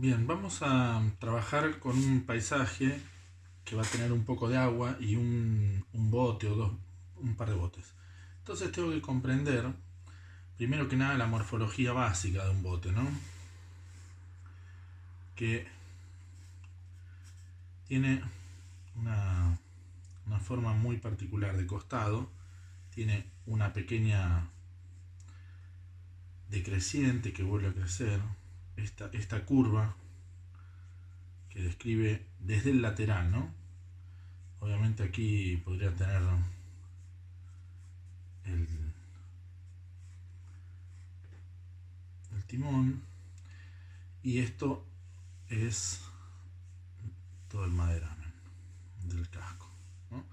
Bien, vamos a trabajar con un paisaje que va a tener un poco de agua y un bote o dos, un par de botes. Entonces tengo que comprender, primero que nada, la morfología básica de un bote, ¿no? Que tiene una forma muy particular de costado, tiene una pequeña decreciente que vuelve a crecer, esta curva que describe desde el lateral, ¿no? Obviamente aquí podría tener el timón, y esto es todo el maderamen del casco, ¿no?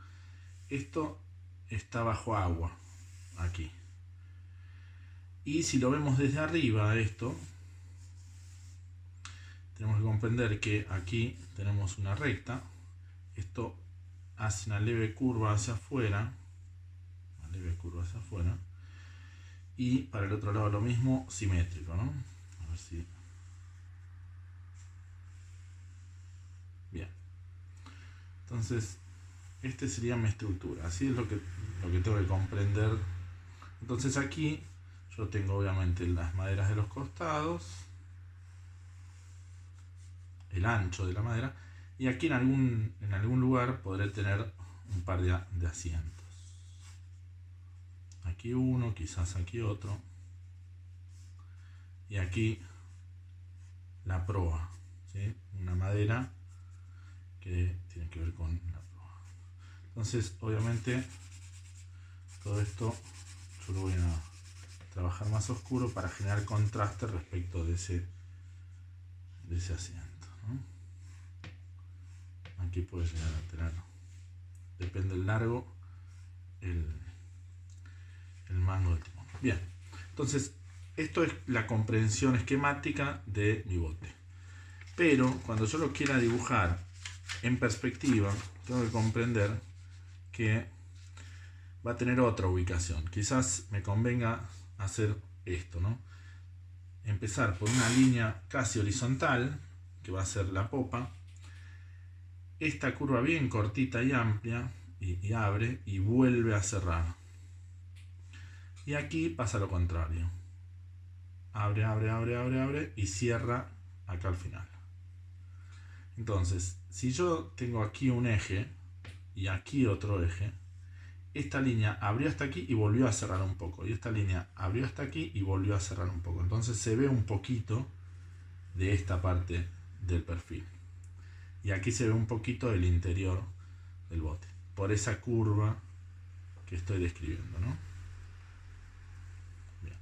Esto está bajo agua aquí, y si lo vemos desde arriba esto, tenemos que comprender que aquí tenemos una recta, esto hace una leve curva hacia afuera, y para el otro lado lo mismo, simétrico, ¿no? A ver si... Bien. Entonces, esta sería mi estructura. Así es lo que tengo que comprender. Entonces aquí yo tengo obviamente las maderas de los costados, el ancho de la madera, y aquí en algún lugar podré tener un par de asientos. Aquí uno, quizás aquí otro, y aquí la proa, ¿sí? Una madera que tiene que ver con la proa. Entonces, obviamente, todo esto yo lo voy a trabajar más oscuro para generar contraste respecto de ese asiento, ¿no? Aquí puede llegar a tener, depende del largo, el mango del timón. Bien, entonces esto es la comprensión esquemática de mi bote, pero cuando yo lo quiera dibujar en perspectiva tengo que comprender que va a tener otra ubicación. Quizás me convenga hacer esto, ¿no? Empezar por una línea casi horizontal, que va a ser la popa, esta curva bien cortita y amplia, y abre y vuelve a cerrar. Y aquí pasa lo contrario. Abre, abre, abre, abre, abre y cierra acá al final. Entonces, si yo tengo aquí un eje y aquí otro eje, esta línea abrió hasta aquí y volvió a cerrar un poco. Y esta línea abrió hasta aquí y volvió a cerrar un poco. Entonces se ve un poquito de esta parte del perfil. Y aquí se ve un poquito del interior del bote, por esa curva que estoy describiendo, ¿no? Bien.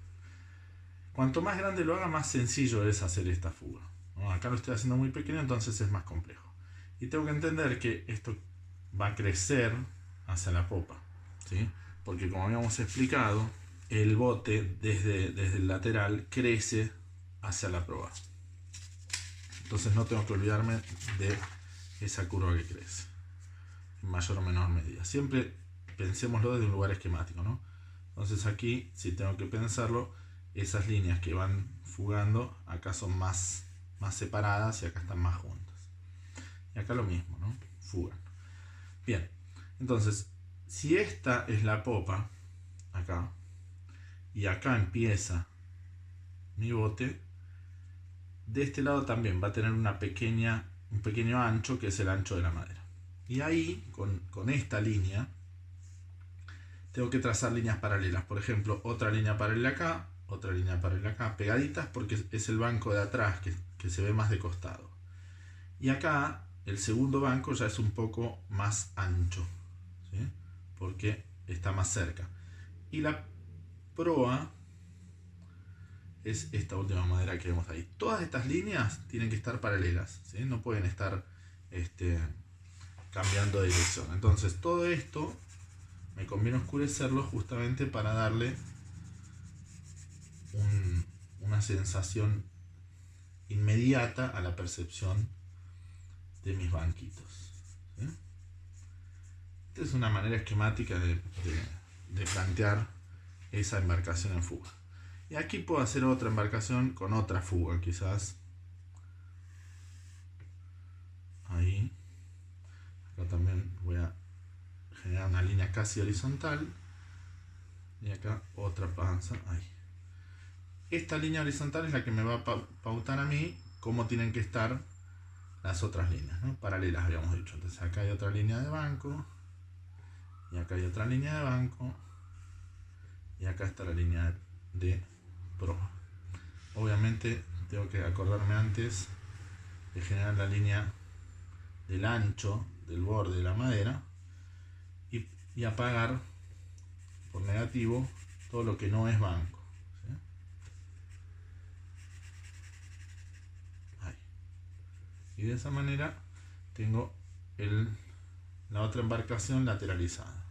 Cuanto más grande lo haga, más sencillo es hacer esta fuga, ¿no? Acá lo estoy haciendo muy pequeño, entonces es más complejo. Y tengo que entender que esto va a crecer hacia la popa, ¿sí? Porque como habíamos explicado, el bote desde el lateral crece hacia la proa. Entonces no tengo que olvidarme de esa curva que crece, en mayor o menor medida. Siempre pensémoslo desde un lugar esquemático, ¿no? Entonces aquí, si tengo que pensarlo, esas líneas que van fugando, acá son más separadas y acá están más juntas. Y acá lo mismo, ¿no? Fugan. Bien, entonces, si esta es la popa, acá, y acá empieza mi bote, de este lado también va a tener un pequeño ancho, que es el ancho de la madera. Y ahí, con esta línea, tengo que trazar líneas paralelas. Por ejemplo, otra línea paralela acá, otra línea paralela acá, pegaditas porque es el banco de atrás que se ve más de costado. Y acá, el segundo banco ya es un poco más ancho, ¿sí? Porque está más cerca. Y la proa es esta última madera que vemos ahí. Todas estas líneas tienen que estar paralelas, ¿sí? No pueden estar cambiando de dirección. Entonces todo esto me conviene oscurecerlo justamente para darle una sensación inmediata a la percepción de mis banquitos, ¿sí? Esta es una manera esquemática de plantear esa embarcación en fuga. Y aquí puedo hacer otra embarcación con otra fuga, quizás casi horizontal. Y acá otra panza. Ahí. Esta línea horizontal es la que me va a pautar a mí cómo tienen que estar las otras líneas, ¿no? Paralelas habíamos dicho. Entonces acá hay otra línea de banco. Y acá hay otra línea de banco. Y acá está la línea de proa. Obviamente tengo que acordarme antes de generar la línea del ancho del borde de la madera y apagar por negativo todo lo que no es banco. ¿Sí? Ahí. Y de esa manera tengo la otra embarcación lateralizada.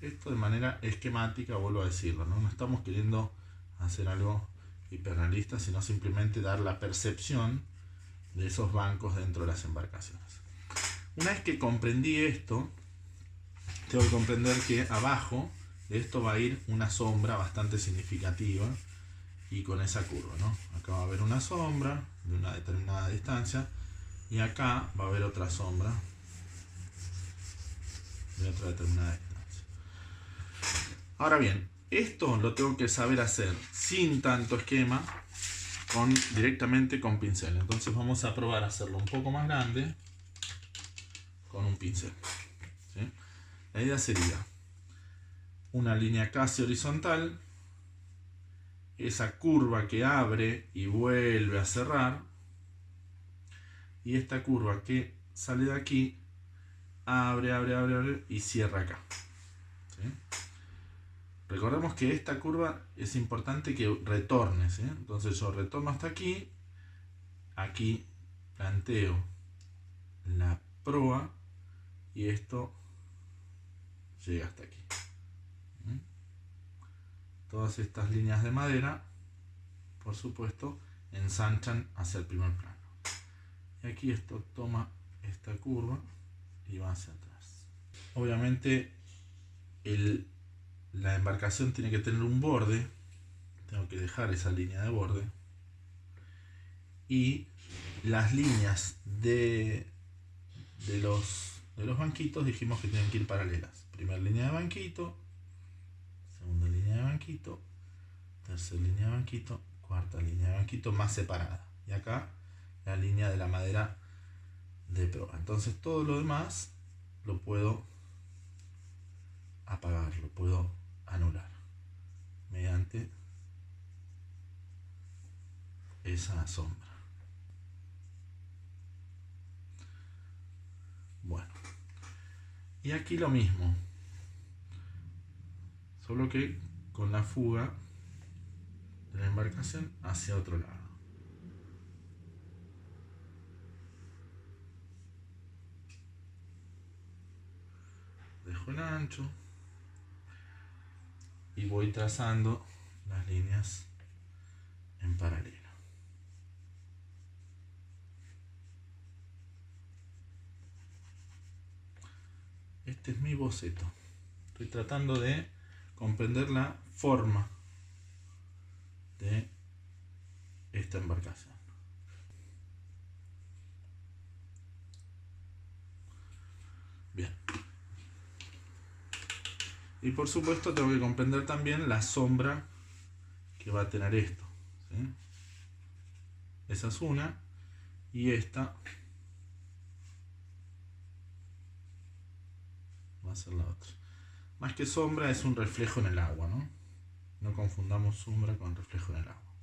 Esto de manera esquemática, vuelvo a decirlo, ¿no? No estamos queriendo hacer algo hiperrealista, sino simplemente dar la percepción de esos bancos dentro de las embarcaciones. Una vez que comprendí esto, tengo que comprender que abajo de esto va a ir una sombra bastante significativa y con esa curva, ¿no? Acá va a haber una sombra de una determinada distancia y acá va a haber otra sombra de otra determinada distancia. Ahora bien, esto lo tengo que saber hacer sin tanto esquema, directamente con pincel. Entonces vamos a probar a hacerlo un poco más grande con un pincel. ¿Sí? La idea sería una línea casi horizontal, esa curva que abre y vuelve a cerrar, y esta curva que sale de aquí, abre y cierra acá. ¿Sí? Recordemos que esta curva es importante que retorne, ¿sí? Entonces yo retorno hasta aquí, aquí planteo la proa y esto llega hasta aquí. ¿Sí? Todas estas líneas de madera, por supuesto, ensanchan hacia el primer plano. Y aquí esto toma esta curva y va hacia atrás. Obviamente la embarcación tiene que tener un borde, tengo que dejar esa línea de borde, y las líneas de los banquitos dijimos que tienen que ir paralelas. Primera línea de banquito, segunda línea de banquito, tercera línea de banquito, cuarta línea de banquito más separada, y acá la línea de la madera de proa. Entonces todo lo demás lo puedo apagar, lo puedo anular mediante esa sombra. Bueno, y aquí lo mismo, solo que con la fuga de la embarcación hacia otro lado. Dejo el ancho y voy trazando las líneas en paralelo. Este es mi boceto. Estoy tratando de comprender la forma de esta embarcación. Bien. Y por supuesto tengo que comprender también la sombra que va a tener esto. ¿Sí? Esa es una. Y esta va a ser la otra. Más que sombra es un reflejo en el agua, ¿no? No confundamos sombra con reflejo en el agua.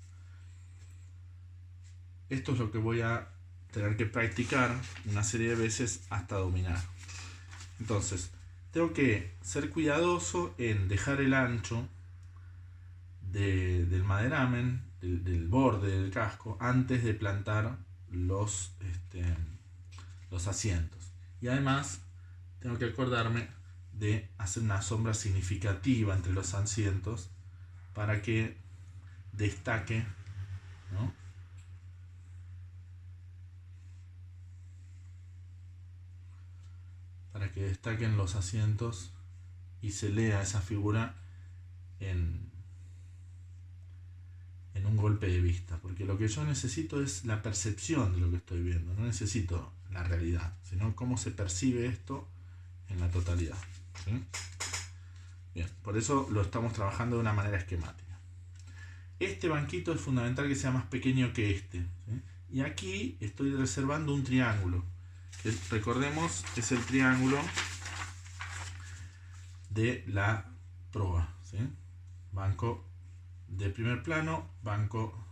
Esto es lo que voy a tener que practicar una serie de veces hasta dominar. Entonces, tengo que ser cuidadoso en dejar el ancho del maderamen, del borde del casco, antes de plantar los asientos. Y además, tengo que acordarme de hacer una sombra significativa entre los asientos para que destaque, ¿no? Para que destaquen los asientos y se lea esa figura en un golpe de vista, porque lo que yo necesito es la percepción de lo que estoy viendo, no necesito la realidad, sino cómo se percibe esto en la totalidad. ¿sí? Bien, por eso lo estamos trabajando de una manera esquemática. Este banquito es fundamental que sea más pequeño que este, ¿sí? Y aquí estoy reservando un triángulo, que recordemos es el triángulo de la proa, ¿sí? Banco de primer plano, banco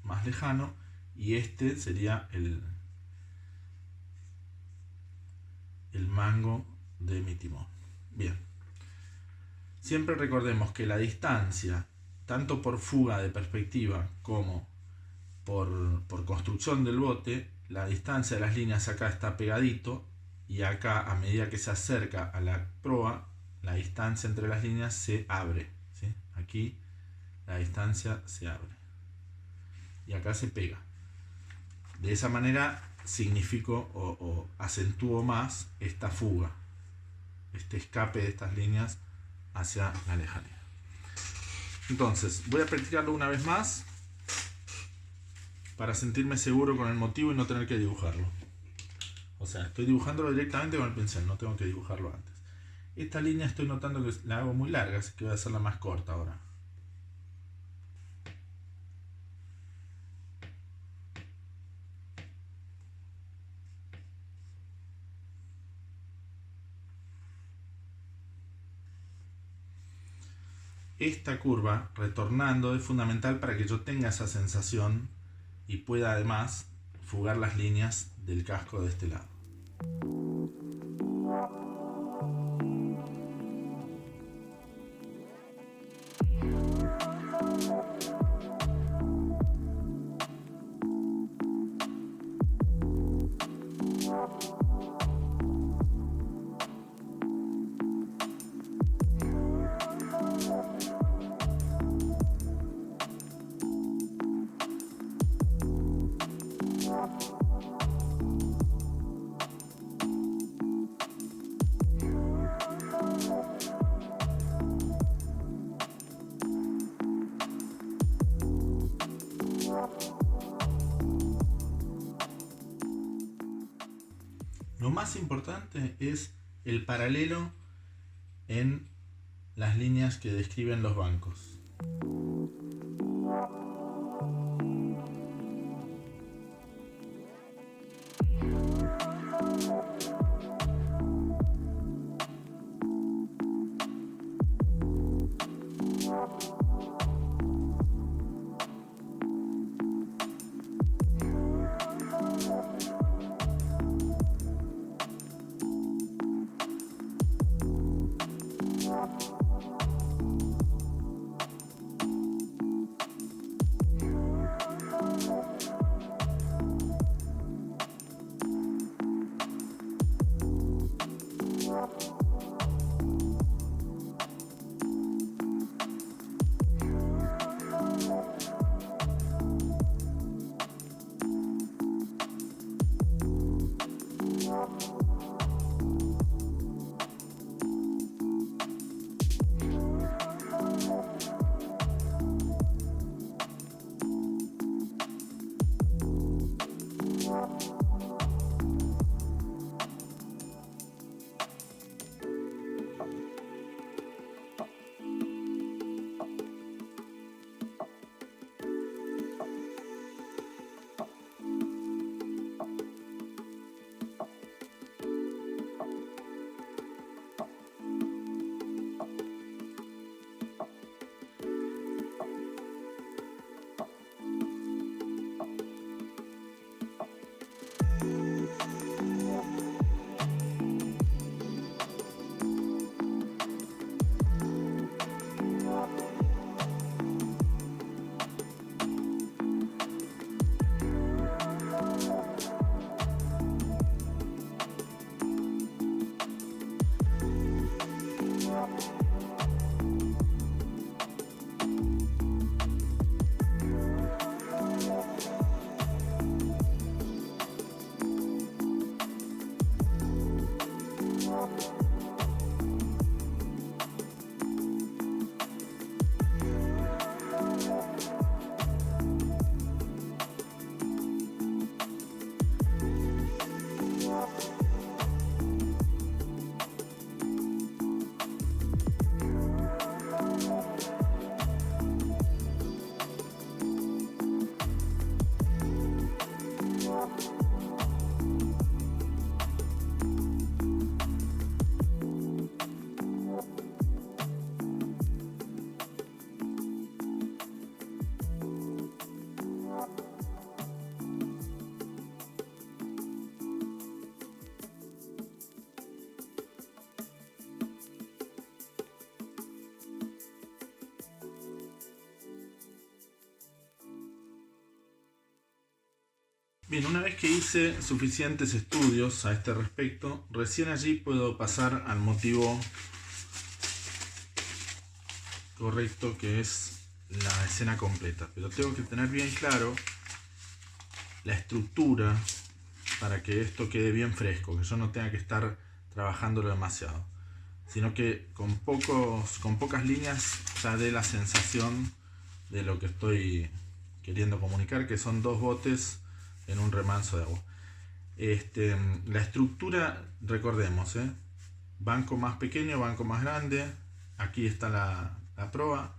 más lejano, y este sería el mango de mi timón. Bien, siempre recordemos que la distancia, tanto por fuga de perspectiva como por construcción del bote, la distancia de las líneas acá está pegadito, y acá, a medida que se acerca a la proa, la distancia entre las líneas se abre, ¿sí? Aquí la distancia se abre y acá se pega. De esa manera significo o acentúo más esta fuga, este escape de estas líneas hacia la lejanía. Entonces voy a practicarlo una vez más para sentirme seguro con el motivo y no tener que dibujarlo. O sea, estoy dibujándolo directamente con el pincel, no tengo que dibujarlo antes. Esta línea estoy notando que la hago muy larga, así que voy a hacerla más corta ahora. Esta curva, retornando, es fundamental para que yo tenga esa sensación y pueda además fugar las líneas del casco de este lado. Lo más importante es el paralelo en las líneas que describen los bancos. Bien, una vez que hice suficientes estudios a este respecto, recién allí puedo pasar al motivo correcto, que es la escena completa. Pero tengo que tener bien claro la estructura para que esto quede bien fresco, que yo no tenga que estar trabajándolo demasiado, sino que con pocas líneas ya dé la sensación de lo que estoy queriendo comunicar, que son dos botes en un remanso de agua. La estructura, recordemos, banco más pequeño, banco más grande, aquí está la proa,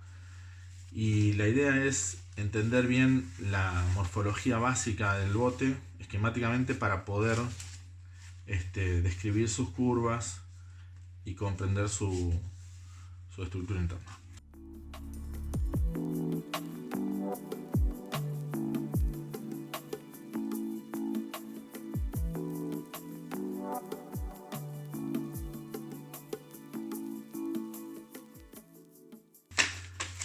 y la idea es entender bien la morfología básica del bote esquemáticamente para poder describir sus curvas y comprender su estructura interna.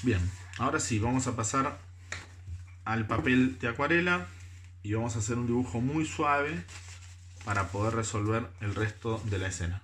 Bien, ahora sí, vamos a pasar al papel de acuarela y vamos a hacer un dibujo muy suave para poder resolver el resto de la escena.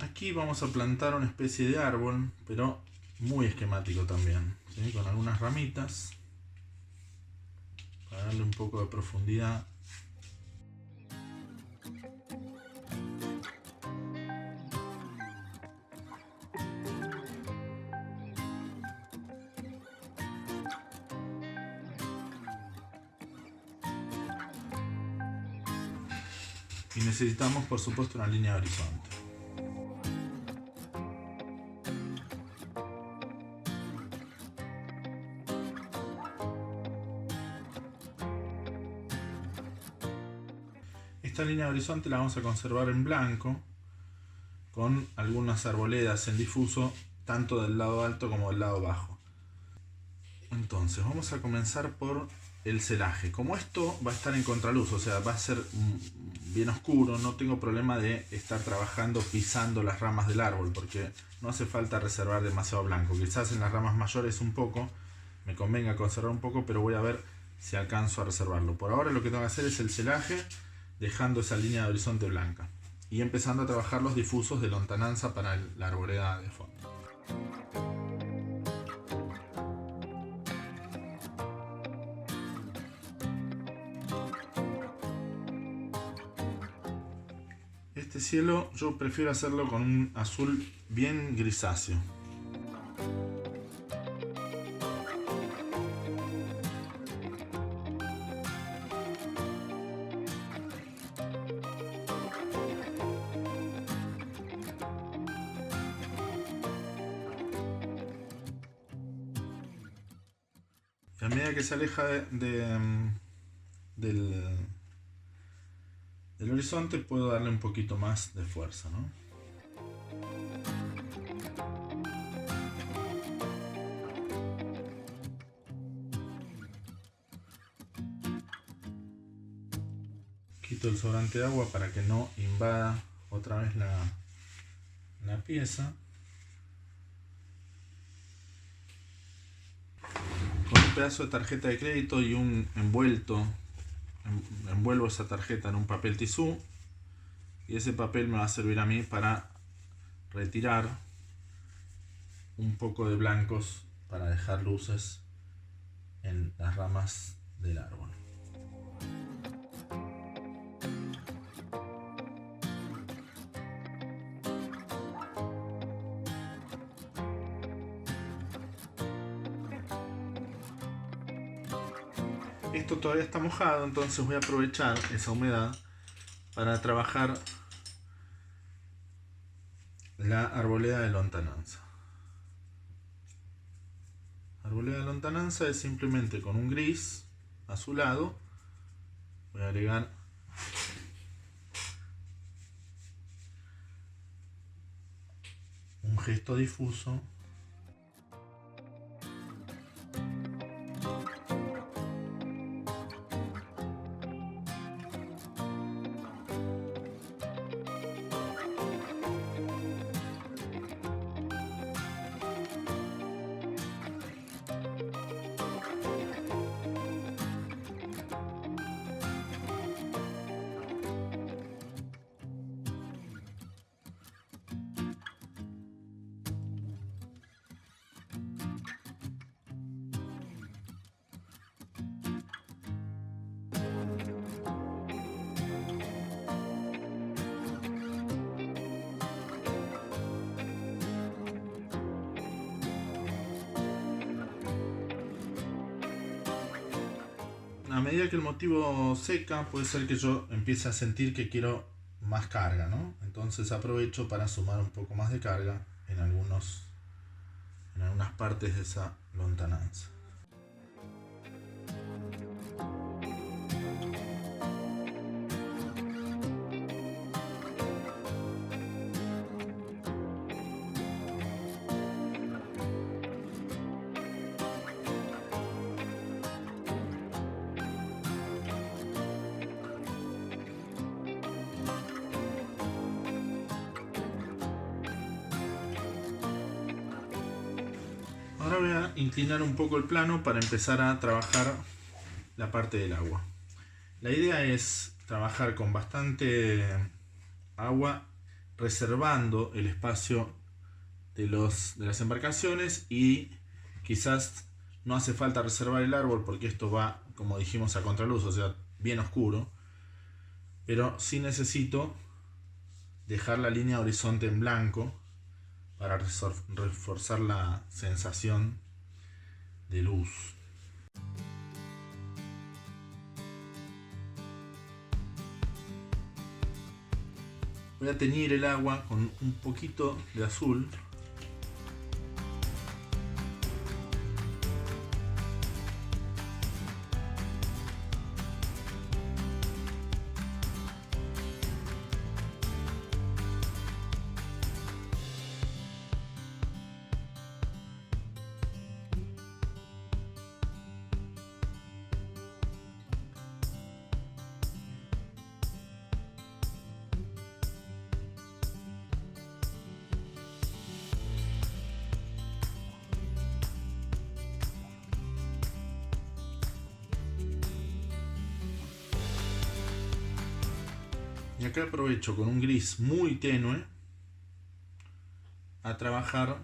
Aquí vamos a plantar una especie de árbol, pero muy esquemático también, ¿sí? Con algunas ramitas para darle un poco de profundidad. Y necesitamos, por supuesto, una línea de horizonte. Esta línea de horizonte la vamos a conservar en blanco, con algunas arboledas en difuso, tanto del lado alto como del lado bajo. Entonces vamos a comenzar por el celaje. Como esto va a estar en contraluz, o sea, va a ser bien oscuro, no tengo problema de estar trabajando pisando las ramas del árbol, porque no hace falta reservar demasiado blanco. Quizás en las ramas mayores un poco, me convenga conservar un poco, pero voy a ver si alcanzo a reservarlo. Por ahora lo que tengo que hacer es el celaje, dejando esa línea de horizonte blanca y empezando a trabajar los difusos de lontananza para la arboleda de fondo. Este cielo yo prefiero hacerlo con un azul bien grisáceo. Y a medida que se aleja del horizonte puedo darle un poquito más de fuerza, ¿no? Quito el sobrante de agua para que no invada otra vez la pieza. Con un pedazo de tarjeta de crédito y un envuelto envuelvo esa tarjeta en un papel tisú y ese papel me va a servir a mí para retirar un poco de blancos para dejar luces en las ramas del árbol. Esto todavía está mojado, entonces voy a aprovechar esa humedad para trabajar la arboleda de lontananza. La arboleda de lontananza es simplemente con un gris azulado. Voy a agregar un gesto difuso . A medida que el motivo seca, puede ser que yo empiece a sentir que quiero más carga, ¿no? Entonces aprovecho para sumar un poco más de carga en algunas partes de esa lontananza. Ahora voy a inclinar un poco el plano para empezar a trabajar la parte del agua. La idea es trabajar con bastante agua, reservando el espacio de las embarcaciones, y quizás no hace falta reservar el árbol porque esto va, como dijimos, a contraluz, o sea, bien oscuro, pero sí necesito dejar la línea de horizonte en blanco para reforzar la sensación de luz. Voy a teñir el agua con un poquito de azul. Y acá aprovecho con un gris muy tenue a trabajar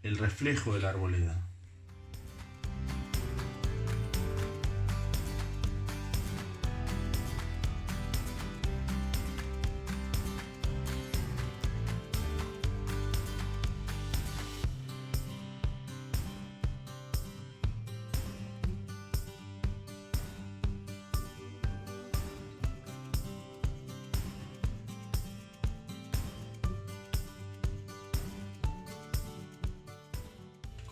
el reflejo de la arboleda.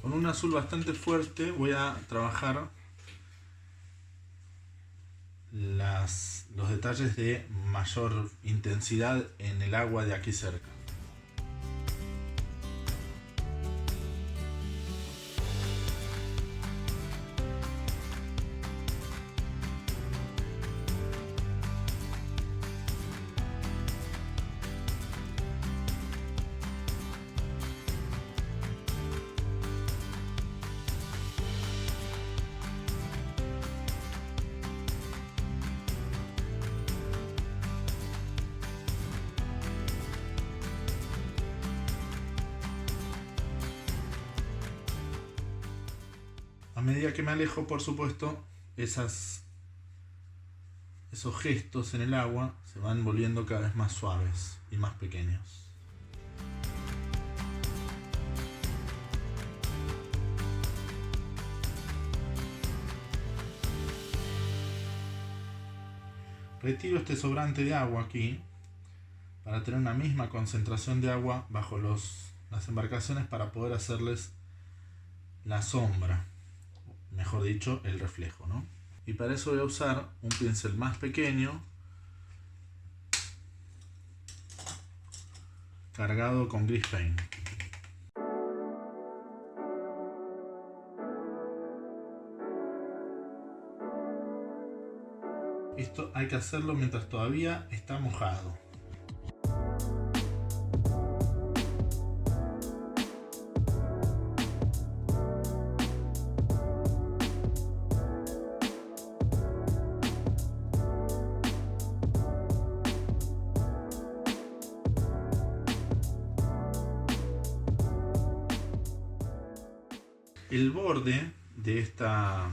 Con un azul bastante fuerte voy a trabajar los detalles de mayor intensidad en el agua de aquí cerca. A medida que me alejo, por supuesto, esos gestos en el agua se van volviendo cada vez más suaves y más pequeños. Retiro este sobrante de agua aquí para tener una misma concentración de agua bajo las embarcaciones para poder hacerles la sombra, mejor dicho, el reflejo, ¿no? Y para eso voy a usar un pincel más pequeño cargado con Grease Paint. Esto hay que hacerlo mientras todavía está mojado. El borde de esta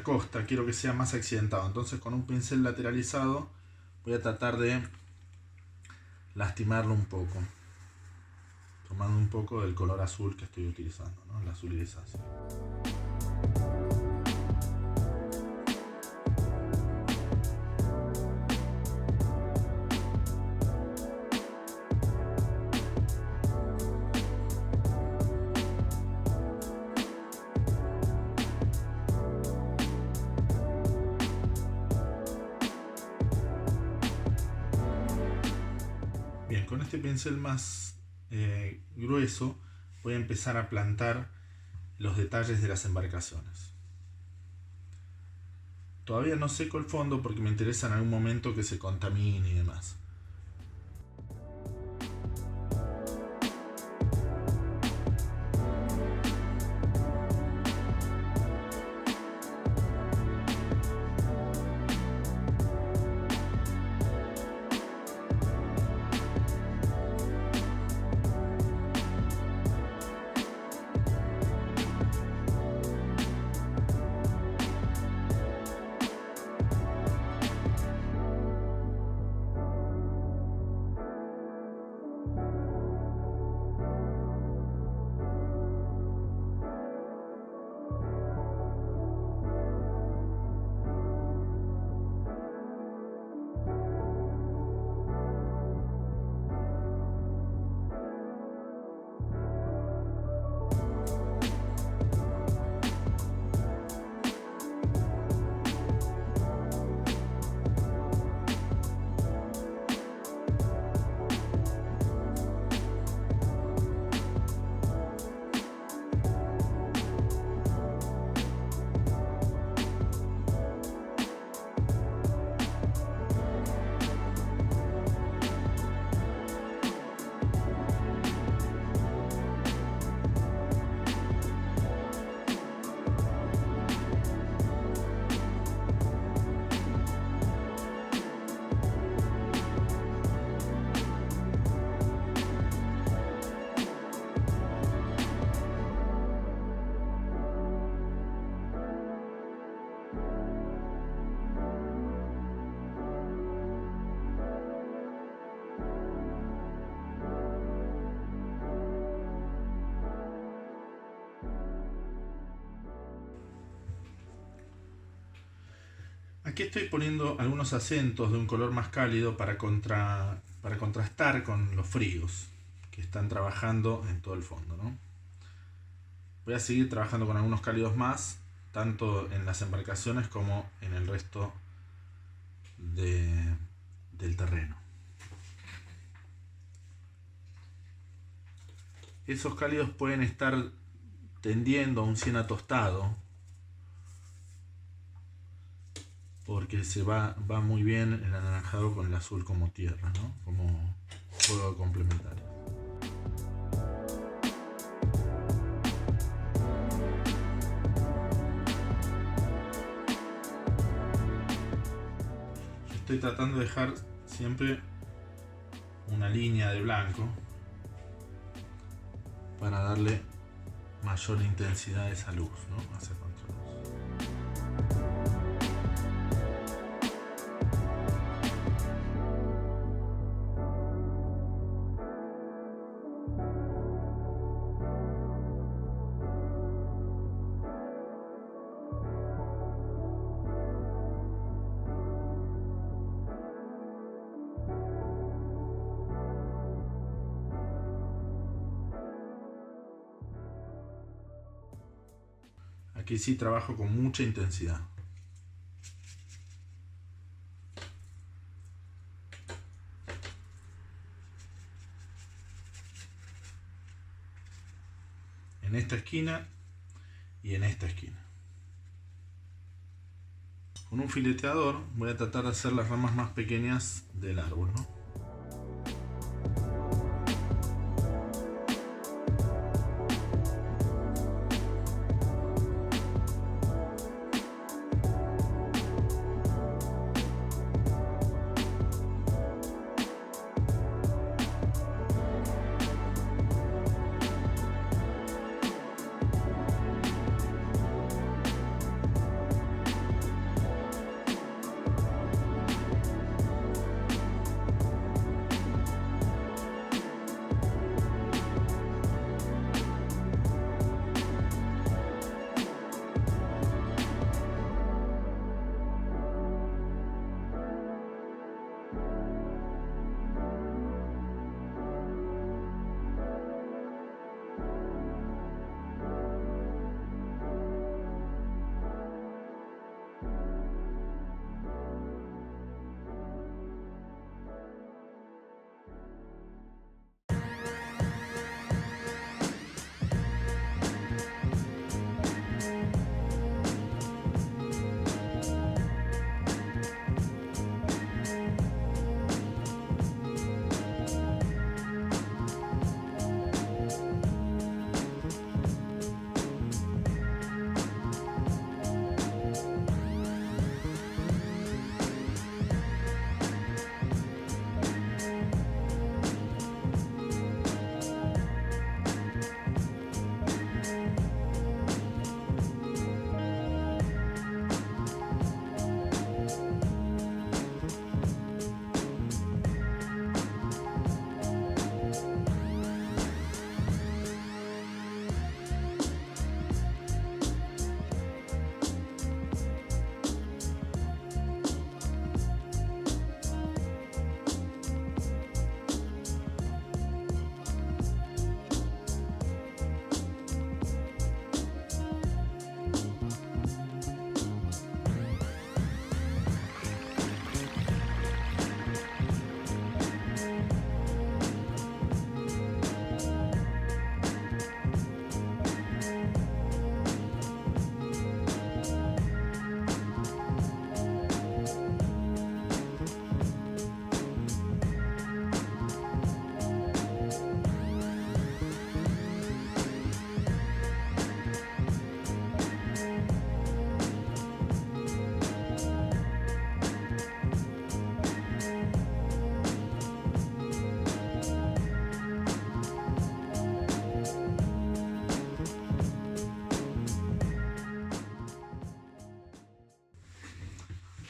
costa quiero que sea más accidentado, entonces con un pincel lateralizado voy a tratar de lastimarlo un poco, tomando un poco del color azul que estoy utilizando, ¿no? El azul grisáceo. Bien, con este pincel más grueso voy a empezar a plantar los detalles de las embarcaciones. Todavía no seco el fondo porque me interesa en algún momento que se contamine y demás. Aquí estoy poniendo algunos acentos de un color más cálido para contrastar con los fríos que están trabajando en todo el fondo, ¿no? Voy a seguir trabajando con algunos cálidos más, tanto en las embarcaciones como en el resto del terreno. Esos cálidos pueden estar tendiendo a un siena tostado, porque se va muy bien el anaranjado con el azul como tierra, ¿no? Como juego complementario. Estoy tratando de dejar siempre una línea de blanco para darle mayor intensidad de esa luz, ¿no? Hacia contraluz. Aquí sí trabajo con mucha intensidad. En esta esquina y en esta esquina. Con un fileteador voy a tratar de hacer las ramas más pequeñas del árbol, ¿no?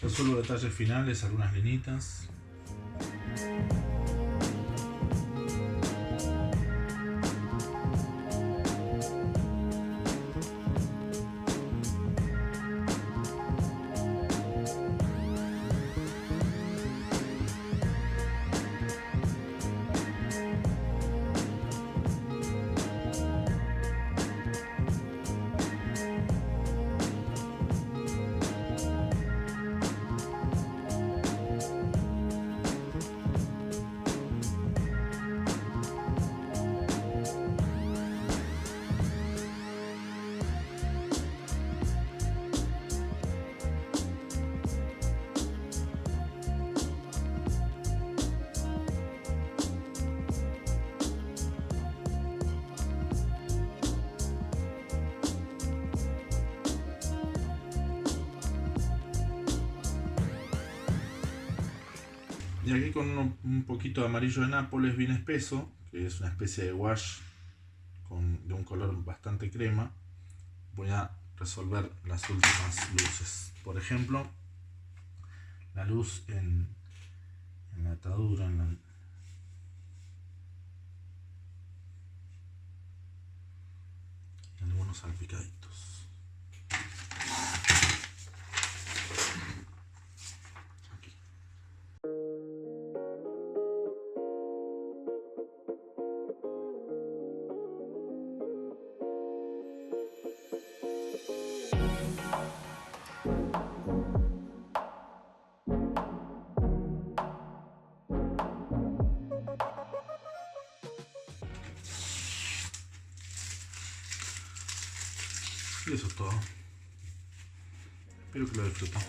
Resuelvo detalles finales, algunas linitas. Y aquí con un poquito de amarillo de Nápoles bien espeso, que es una especie de wash con de un color bastante crema, voy a resolver las últimas luces. Por ejemplo, la luz en la atadura, en algunos salpicaditos. Aquí. Y eso es todo. Espero que lo disfruten.